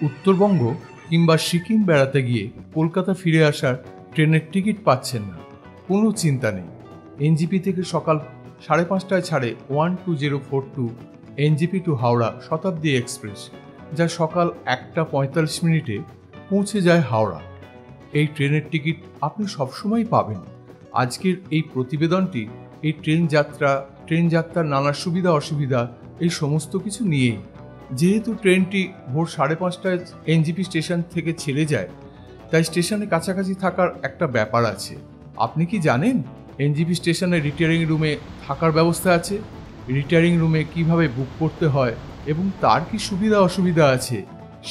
উত্তরবঙ্গ কিংবা সিকিম বেড়াতে গিয়ে কলকাতা ফিরে আসার ট্রেনের টিকিট পাচ্ছেন না, কোনো চিন্তা নেই। এনজিপি থেকে সকাল 5:30টায় ছাড়ে 12042 এনজিপি টু হাওড়া শতাব্দী এক্সপ্রেস, যা সকাল 1:45 পৌঁছে যায় হাওড়া। এই ট্রেনের টিকিট আপনি সবসময় পাবেন। আজকের এই প্রতিবেদনটি এই ট্রেন যাত্রার নানা সুবিধা অসুবিধা এই সমস্ত কিছু নিয়েই। যেহেতু ট্রেনটি ভোর 5:30টায় এনজিপি স্টেশন থেকে ছেড়ে যায়, তাই স্টেশনে কাছাকাছি থাকার একটা ব্যাপার আছে। আপনি কি জানেন এনজিপি স্টেশনে রিটায়ারিং রুমে থাকার ব্যবস্থা আছে? রিটায়ারিং রুমে কিভাবে বুক করতে হয় এবং তার কি সুবিধা অসুবিধা আছে,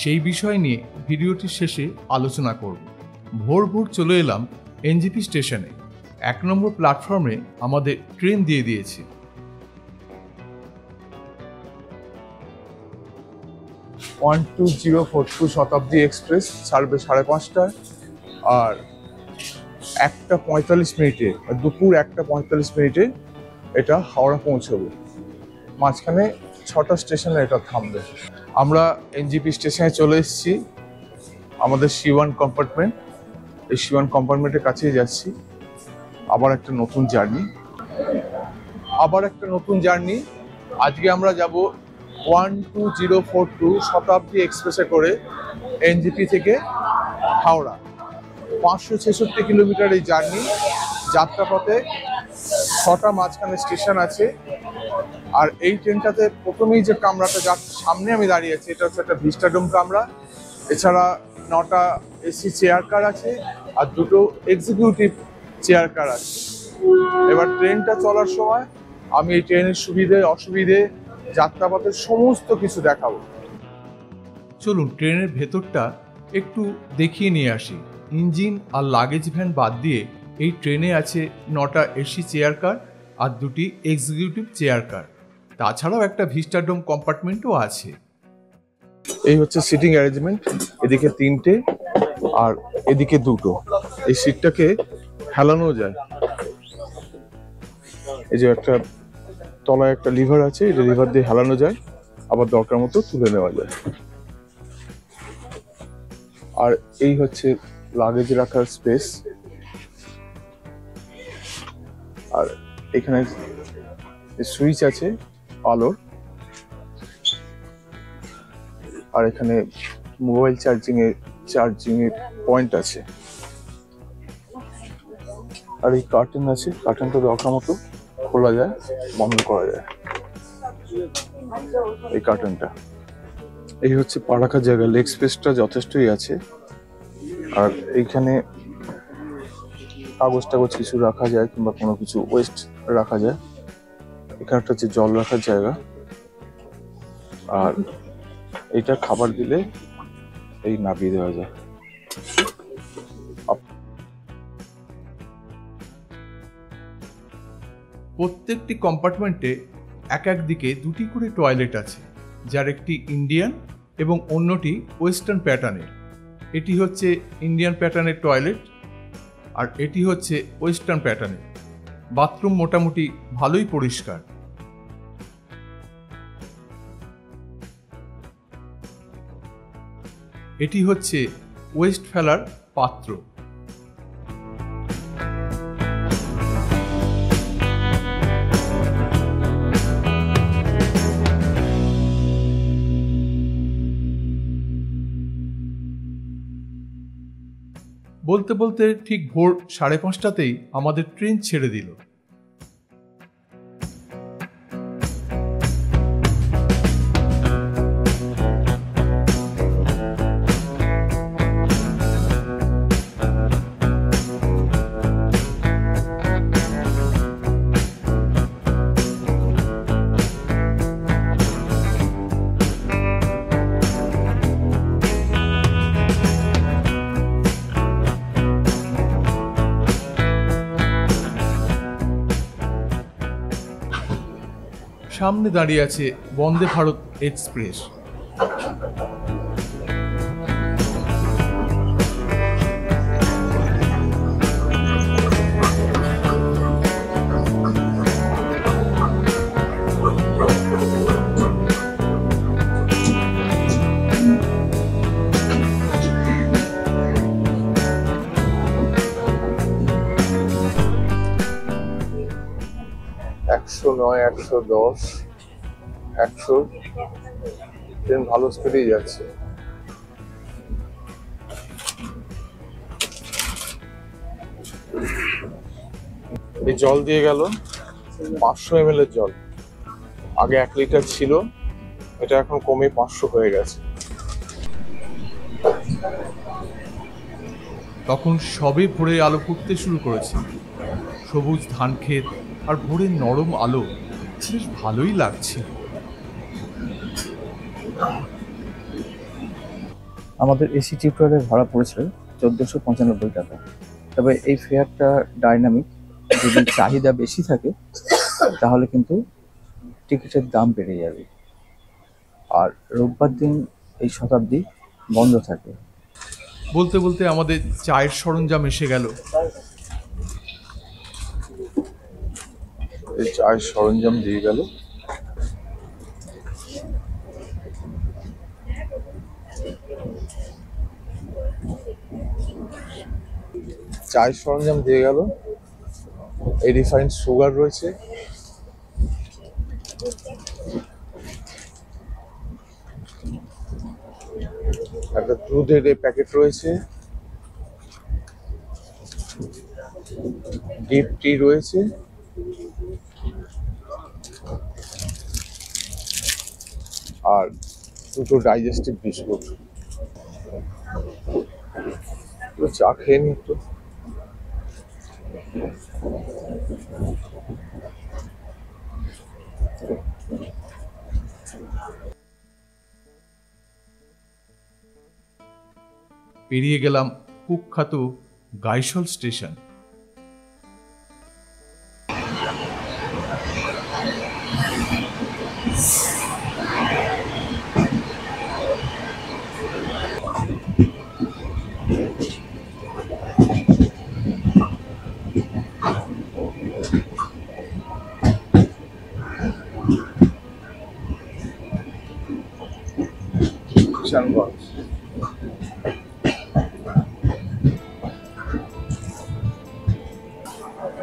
সেই বিষয় নিয়ে ভিডিওটির শেষে আলোচনা করব। ভোর ভোর চলে এলাম এনজিপি স্টেশনে। 1 নম্বর প্ল্যাটফর্মে আমাদের ট্রেন দিয়ে দিয়েছে। শতাব্দী এক্সপ্রেস ছাড়বে 5:30টায়, আর 1:45 দুপুর 1:45 এটা হাওড়া পৌঁছবে। মাঝখানে 6টা স্টেশনে এটা থামবে। আমরা এনজিপি স্টেশনে চলে এসেছি। আমাদের C1 কম্পার্টমেন্ট, এই C1 কম্পার্টমেন্টের কাছেই যাচ্ছি। আবার একটা নতুন জার্নি। আজকে আমরা যাব 12042 শতাব্দী এক্সপ্রেসে করে এনজিপি থেকে হাওড়া। 566 কিলোমিটার এই জার্নি। যাত্রাপথে 6টা মাঝখানে স্টেশন আছে। আর এই ট্রেনটাতে প্রথমেই যে কামরাটা যার সামনে আমি দাঁড়িয়ে আছি, এটা হচ্ছে একটা ভিস্টাডোম কামরা। এছাড়া 9টা এসি চেয়ার কার আছে আর 2টো এক্সিকিউটিভ চেয়ার কার আছে। এবার ট্রেনটা চলার সময় আমি এই ট্রেনের সুবিধে অসুবিধে, যাত্রাপথের সমস্ত কিছু দেখাবো। চলুন ট্রেনের ভেতরটা একটু দেখিয়ে নিয়ে আসি। ইঞ্জিন আর লাগেজ ভ্যান বাদ দিয়ে এই ট্রেনে আছে 9টা এসি চেয়ার কার আর 2টি এক্সিকিউটিভ চেয়ার কার। তাছাড়াও একটা ভিস্টাডোম কম্পার্টমেন্টও আছে। এই হচ্ছে সিটিং অ্যারেঞ্জমেন্ট। এদিকে 3টে আর এদিকে 2টো। এই সিটটাকে হেলানো যায়। এই যে একটা তলায় একটা লিভার আছে, এই লিভার দিয়ে হেলানো যায়, আবার দরকার মতো তুলে নেওয়া যায়। আর এই হচ্ছে লাগেজ রাখার স্পেস। আর এখানে সুইচ আছে আলোর, আর এখানে মোবাইল চার্জিং এর পয়েন্ট আছে। আর এই কার্টেন আছে, কার্টেনটা দরকার মতো খোলা যায়, বন্ধ করা যায়। এই কার্টেনটা, এই হচ্ছে পা রাখার জায়গা। লেগ স্পেসটা যথেষ্টই আছে। আর এইখানে কাগজ টাগজ কিছু রাখা যায় কিংবা কোনো কিছু ওয়েস্ট রাখা যায়। এখানে একটা হচ্ছে জল রাখার জায়গা। আর এইটা খাবার দিলে এই নামিয়ে দেওয়া যায়। প্রত্যেকটি কম্পার্টমেন্টে এক দিকে 2টি করে টয়লেট আছে, যার একটি ইন্ডিয়ান এবং অন্যটি ওয়েস্টার্ন প্যাটার্নের। এটি হচ্ছে ইন্ডিয়ান প্যাটার্নের টয়লেট আর এটি হচ্ছে ওয়েস্টার্ন প্যাটার্নের। বাথরুম মোটামুটি ভালোই পরিষ্কার। এটি হচ্ছে ওয়েস্ট ফেলার পাত্র। বলতে বলতে ঠিক ভোর 5:30টাতেই আমাদের ট্রেন ছেড়ে দিল। সামনে দাঁড়িয়ে আছে বন্দে ভারত এক্সপ্রেস। 109, 110, 100 ট্রেন ভালো স্পিডেই যাচ্ছে। এই জল দিয়ে গেল 500 ml এর জল, আগে 1 লিটার ছিল, এটা এখন কমে 500 হয়ে গেছে। তখন সবে ভোরের আলো ফুটতে শুরু করেছে, সবুজ ধান ক্ষেত আর ভোরের নরম আলো বেশ ভালোই লাগছে। আমাদের এসি টিউটোরিয়ালের ভাড়া পড়েছিল 1495 টাকা। তবে এই ফেয়ারটা ডাইনামিক, যদি চাহিদা বেশি থাকে তাহলে কিন্তু টিকিটের দাম বেড়ে যাবে। আর রোববার দিন এই শতাব্দী বন্ধ থাকে। বলতে বলতে আমাদের চায়ের সরঞ্জাম এসে গেল। এই চায়ের সরঞ্জাম দিয়ে গেল। চায়ের সরঞ্জাম দিয়ে গেল। এই রিফাইন্ড সুগার রয়েছে, একটা দুধের প্যাকেট রয়েছে, ডিপ টি রয়েছে, আর দুটো ডাইজেস্টিভ বিস্কুট। চা খেয়ে নি একটু। পেরিয়ে গেলাম কুখ্যাত গাইসল স্টেশন। কিষানগঞ্জ।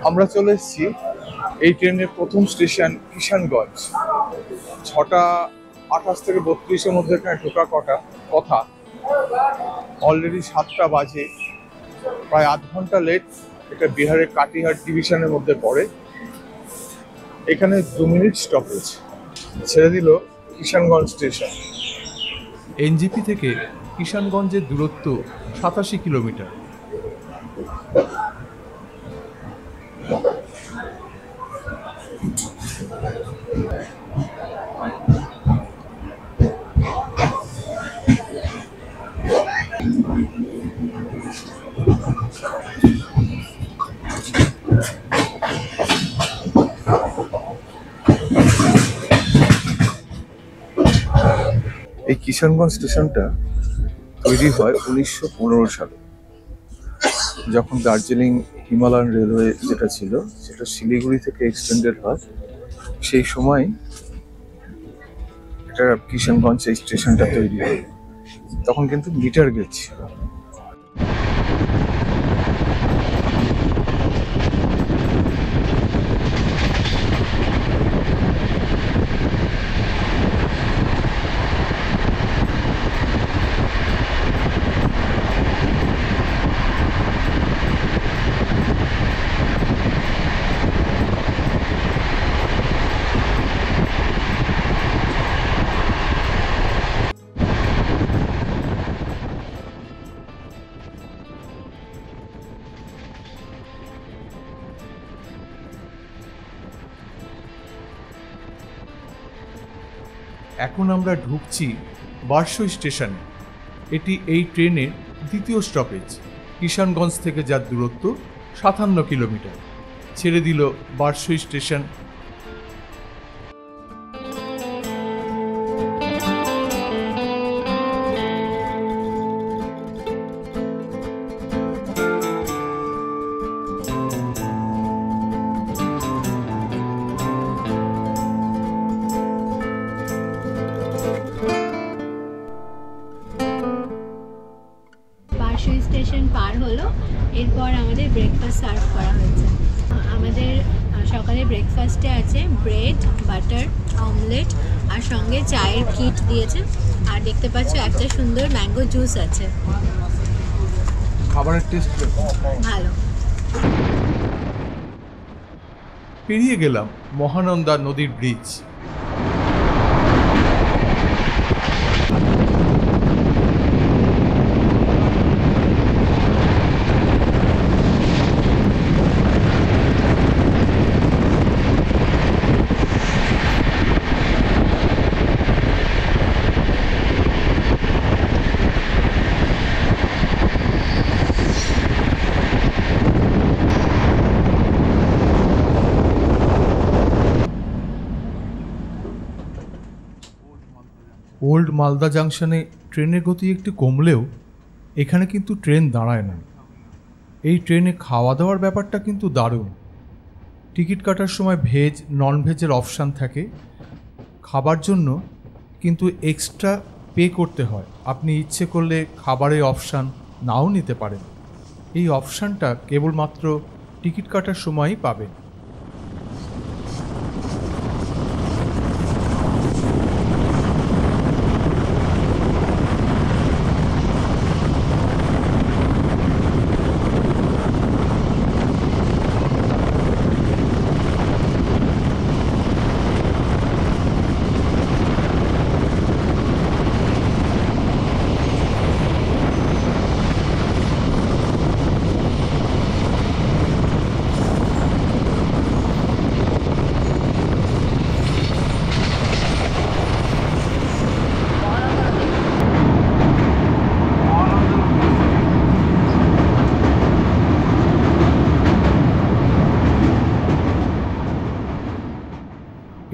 আমরা চলে এসেছি এই ট্রেনের প্রথম স্টেশন কিষানগঞ্জ। 6:28 থেকে 32-এর মধ্যে এখানে ঢোকা কথা, অলরেডি 7টা বাজে, প্রায় আধ ঘন্টা লেট। এটা বিহারের কাটিহার ডিভিশনের মধ্যে পড়ে। এখানে 2 মিনিট স্টপেজ, ছেড়ে দিল কিষানগঞ্জ স্টেশন। এনজিপি থেকে কিষানগঞ্জের দূরত্ব 87 কিলোমিটার। এই কিষানগঞ্জ স্টেশনটা তৈরি হয় 1915 সালে, যখন দার্জিলিং হিমালয়ান রেলওয়ে যেটা ছিল সেটা শিলিগুড়ি থেকে এক্সটেন্ডেড হয়। সেই সময় এটা কিষানগঞ্জ এই স্টেশনটা তৈরি হয়। তখন কিন্তু মিটার গেজ ছিল। এখন আমরা ঢুকছি বারসই স্টেশনে। এটি এই ট্রেনের দ্বিতীয় স্টপেজ। কিষানগঞ্জ থেকে যার দূরত্ব 57 কিলোমিটার। ছেড়ে দিল বারসই স্টেশন। বারসই স্টেশন পার হলো, এরপর আমাদের ব্রেকফাস্ট সার্ভ করা হয়েছে। আমাদের সকালে ব্রেকফাস্টে আছে ব্রেড, বাটার, অমলেট আর সঙ্গে চায়ের কিট দিয়েছে। আর দেখতে পাচ্ছ একটা সুন্দর ম্যাঙ্গো জুস আছে। খাবারের টেস্ট ভালো। পেরিয়ে গেলাম মহানন্দা নদীর ব্রিজ। ওল্ড মালদা জাংশনে ট্রেনের গতি একটু কমলেও এখানে কিন্তু ট্রেন দাঁড়ায় না। এই ট্রেনে খাওয়া দাওয়ার ব্যাপারটা কিন্তু দারুণ। টিকিট কাটার সময় ভেজ নন ভেজের অপশান থাকে, খাবার জন্য কিন্তু এক্সট্রা পে করতে হয়। আপনি ইচ্ছে করলে খাবারের অপশান নাও নিতে পারেন। এই অপশানটা কেবলমাত্র টিকিট কাটার সময়ই পাবেন।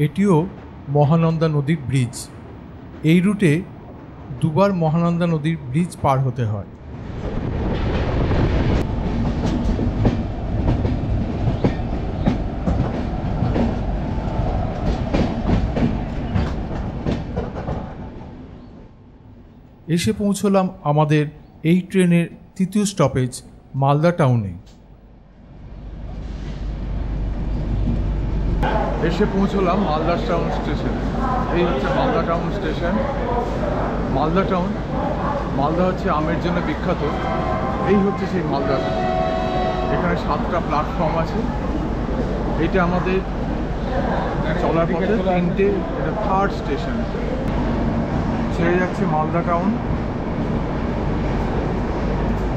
এটিও মহানন্দা নদীর ব্রিজ। এই রুটে দুবার মহানন্দা নদীর ব্রিজ পার হতে হয়। এসে পৌঁছলাম আমাদের এই ট্রেনের তৃতীয় স্টপেজ মালদা টাউনে। এসে পৌঁছলাম মালদা টাউন স্টেশনে। এই হচ্ছে Malda town station. Malda town, Malda হচ্ছে আমের জন্য বিখ্যাত। এই হচ্ছে সেই মালদা টাউন। এখানে 7টা প্ল্যাটফর্ম আছে। এটা আমাদের চলার পথে 3টে, এটা 3rd স্টেশন। ছেড়ে যাচ্ছে মালদা টাউন।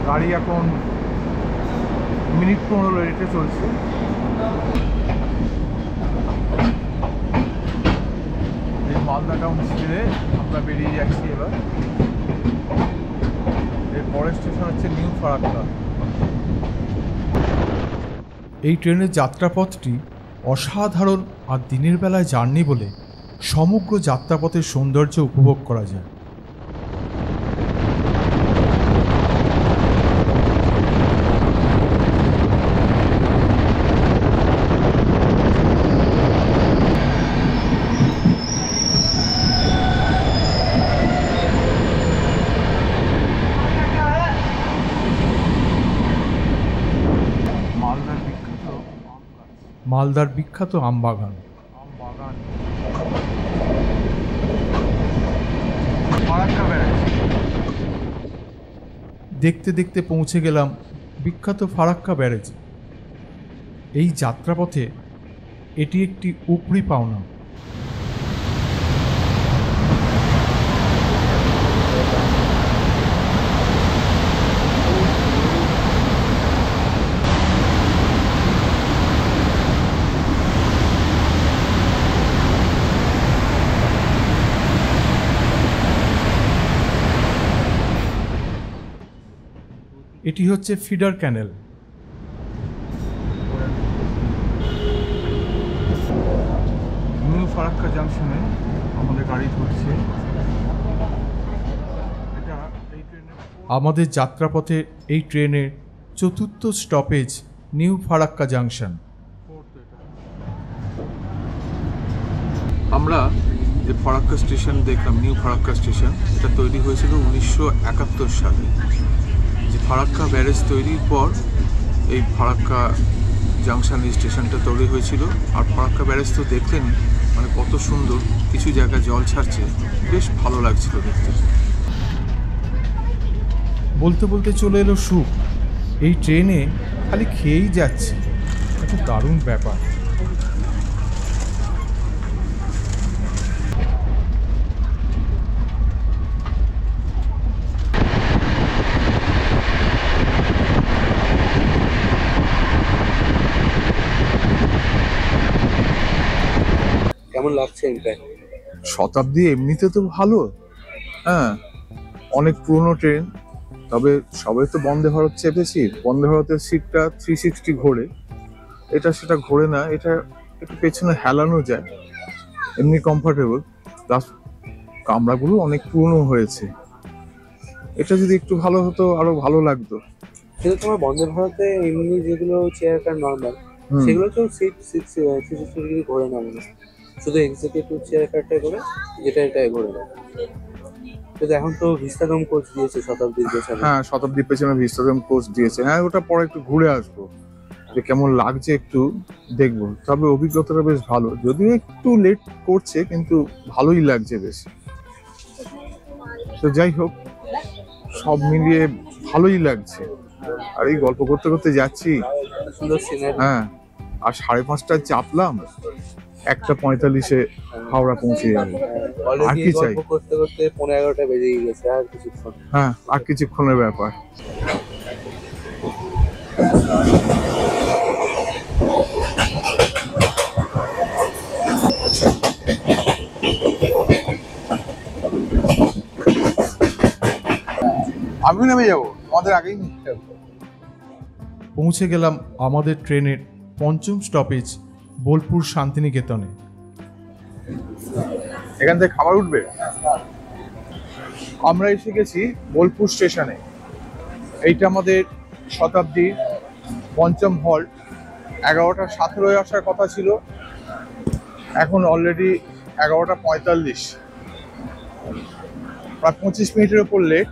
গাড়ি এখন মিনিট 15 রেটে চলছে। মালদা টাউন ছেড়ে আমরা বেরিয়ে যাচ্ছি এবার। এর পরের স্টেশন হচ্ছে নিউ ফারাক্কা। এই ট্রেনের যাত্রাপথটি অসাধারণ আর দিনের বেলায় জার্নি বলে সমগ্র যাত্রাপথের সৌন্দর্য উপভোগ করা যায়। মালদার বিখ্যাত আম বাগান। দেখতে দেখতে পৌঁছে গেলাম বিখ্যাত ফারাক্কা ব্যারেজ। এই যাত্রাপথে এটি একটি উপরি পাওনা। এটি হচ্ছে ফিডার ক্যানেল। নিউ ফারাক্কা জাংশনে আমাদের গাড়ি ধরছে। আমাদের যাত্রাপথে এই ট্রেনের 4র্থ স্টপেজ নিউ ফারাক্কা জাংশন। আমরা যে ফারাক্কা স্টেশন দেখলাম, নিউ ফারাক্কা স্টেশন, এটা তৈরি হয়েছিল 1971 সালে। যে ফারাক্কা ব্যারেজ তৈরির পর এই ফারাক্কা জাংশন স্টেশনটা তৈরি হয়েছিল। আর ফারাক্কা ব্যারেজ তো দেখলেন মানে কত সুন্দর, কিছু জায়গায় জল ছাড়ছে, বেশ ভালো লাগছিল দেখতে। বলতে বলতে চলে এলো সুখ। এই ট্রেনে খালি খেয়েই যাচ্ছে, একটা দারুণ ব্যাপার। কেমন লাগছে এটা? শতাব্দী এমনিতে তো ভালো, হ্যাঁ, অনেক পুরনো ট্রেন। তবে সবাই তো বন্দে ভারত চেপেছি, বন্দে ভারতের সিটটা 360 ঘোরে, এটা সেটা ঘোরে না, এটা একটু পেছনে হেলানো যায়, এমনি কমফোর্টেবল। প্লাস কামরাগুলো অনেক পুরনো হয়েছে, এটা যদি একটু ভালো হতো আরো ভালো লাগতো। কিন্তু তোমার বন্দে ভারতে এমনি যেগুলো চেয়ার কার নর্মাল, সেগুলো তো সিট 360 ডিগ্রি ঘোরে না, মনে শুধু এক্সিকিউটিভ চেয়ার কারটাই ঘোরে, যেটা এটাই ঘোরে না। কিন্তু এখন তো ভিস্তাডোম কোচ দিয়েছে শতাব্দীর পেছনে। হ্যাঁ, শতাব্দীর পেছনে ভিস্টাডোম কোচ দিয়েছে। হ্যাঁ, ওটা পরে একটু ঘুরে আসবো, যে কেমন লাগছে একটু দেখবো। তবে অভিজ্ঞতাটা বেশ ভালো, যদিও একটু লেট করছে কিন্তু ভালোই লাগছে বেশ। তো যাই হোক, সব মিলিয়ে ভালোই লাগছে। আর এই গল্প করতে করতে যাচ্ছি, সুন্দর সিনারি। হ্যাঁ, আর 5:30টায় চাপলাম, 1:45-এ হাওড়া পৌঁছে যাবে। আর কি চাই? গল্প করতে করতে 11:30 বেজে গেছে, আর কিছুক্ষণ। হ্যাঁ, আর কিছুক্ষণের ব্যাপার। আমি নেমে যাবো, তোমাদের আগেই নিতে হবে। পৌঁছে গেলাম আমাদের ট্রেনের পঞ্চম স্টপেজ বোলপুর শান্তিনিকেতনে। এখান থেকে খাবার উঠবে। আমরা এসে গেছি বোলপুর স্টেশনে। এইটা আমাদের শতাব্দী পঞ্চম হল্ট। 11:17 আসার কথা ছিল, এখন অলরেডি 11:45, প্রায় 25 মিনিটের ওপর লেট।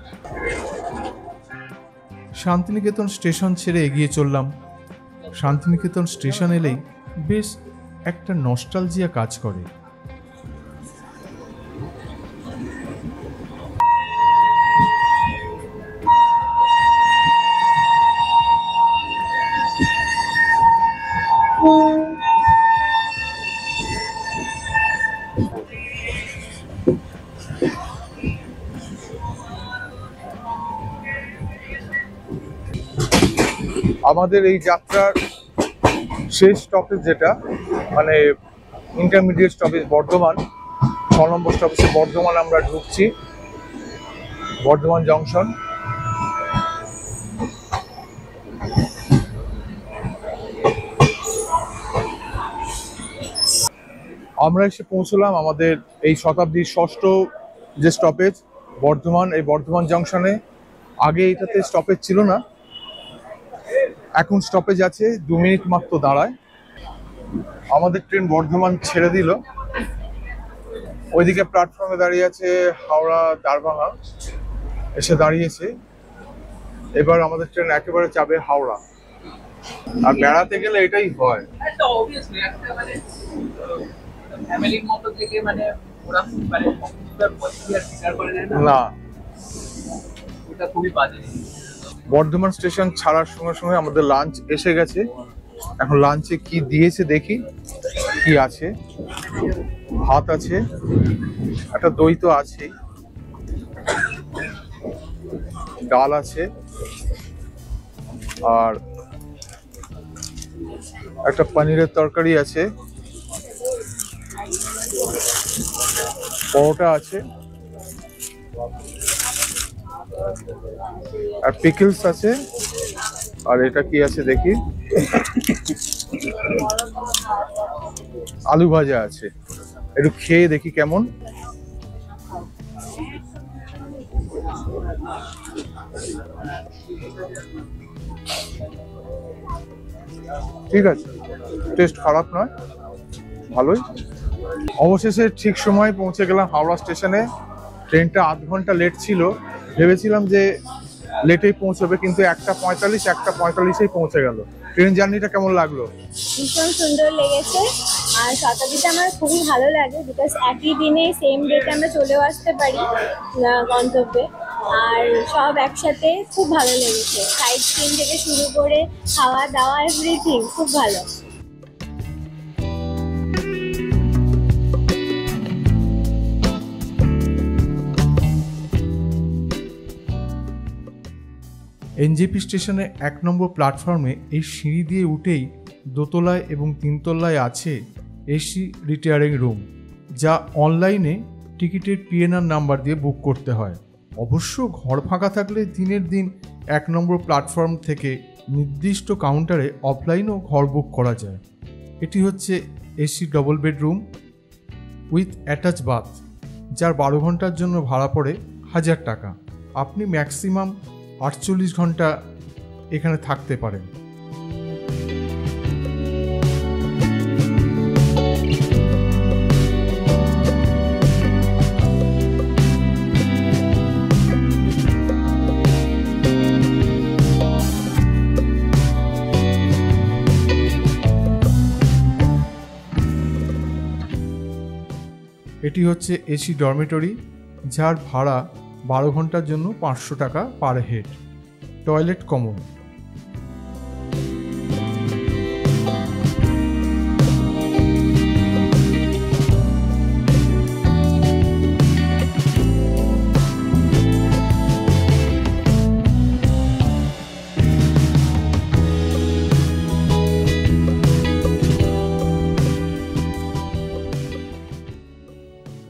শান্তিনিকেতন স্টেশন ছেড়ে এগিয়ে চললাম। শান্তিনিকেতন স্টেশন এলেই বেশ একটা নস্টালজিয়া কাজ করে। আমাদের এই যাত্রার শেষ স্টপেজ, যেটা মানে ইন্টারমিডিয়েট স্টপেজ বর্ধমান, 6 নম্বর স্টপেজে বর্ধমান আমরা ঢুকছি, বর্ধমান জংশন। আমরা এসে পৌঁছলাম আমাদের এই শতাব্দীর ষষ্ঠ যে স্টপেজ বর্ধমান, এই বর্ধমান জংশনে। আগে এটাতে স্টপেজ ছিল না, এখন স্টপেজ আছে, 2 মিনিট মাত্র দাঁড়ায়। আমাদের ট্রেন বর্ধমান ছেড়ে দিল। ওইদিকে প্ল্যাটফর্মে দাঁড়িয়ে আছে হাওড়া দারভাঙা, এসে দাঁড়িয়েছে। এবার আমাদের ট্রেন একেবারে যাবে হাওড়া। আর বেড়াতে গেলে এটাই হয়। না, বর্ধমান স্টেশন ছাড়ার সঙ্গে সঙ্গে আমাদের লাঞ্চ এসে গেছে। এখন লাঞ্চে কি দিয়েছে দেখি, কি আছে। ভাত আছে, একটা দই তো আছেই, ডাল আছে, আর একটা পনিরের তরকারি আছে, পরোটা আছে, আর পিকলস আছে। আর এটা কি আছে দেখি, আলু ভাজা আছে। একটু খেয়ে দেখি কেমন। ঠিক আছে, টেস্ট খারাপ নয়, ভালোই। অবশেষে ঠিক সময় পৌঁছে গেলাম হাওড়া স্টেশনে। ট্রেনটা আধ ঘন্টা লেট ছিল, ভেবেছিলাম যে লেটেই পৌঁছবে, কিন্তু 1:45 1:45-এই পৌঁছে গেল। ট্রেন জার্নিটা কেমন লাগলো? ভীষণ সুন্দর লেগেছে। আর শতাব্দীতে আমার খুবই ভালো লাগে, বিকজ একই দিনে সেম ডেটে আমরা চলেও আসতে পারি গন্তব্যে। আর সব একসাথে খুব ভালো লেগেছে, সাইড সিন থেকে শুরু করে খাওয়া দাওয়া এভরিথিং খুব ভালো। এনজেপি স্টেশনে 1 নম্বর প্ল্যাটফর্মে এই সিঁড়ি দিয়ে উঠেই দোতলায় এবং 3 তলায় আছে এসি রিটায়ারিং রুম, যা অনলাইনে টিকিটের পিএনআর নাম্বার দিয়ে বুক করতে হয়। অবশ্য ঘর ফাঁকা থাকলে দিনের দিন 1 নম্বর প্ল্যাটফর্ম থেকে নির্দিষ্ট কাউন্টারে অফলাইনেও ঘর বুক করা যায়। এটি হচ্ছে AC double bedroom with attach bath, যার 12 ঘন্টার জন্য ভাড়া পড়ে 1000 টাকা। আপনি ম্যাক্সিমাম 48 ঘন্টা এখানে থাকতে পারেন। এটি হচ্ছে এসি ডরমেটরি, যার ভাড়া 12 ঘন্টার জন্য 500 টাকা পার হেড। Toilet common.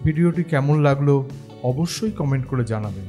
ভিডিওটি কেমন লাগলো অবশ্যই কমেন্ট করে জানাবেন।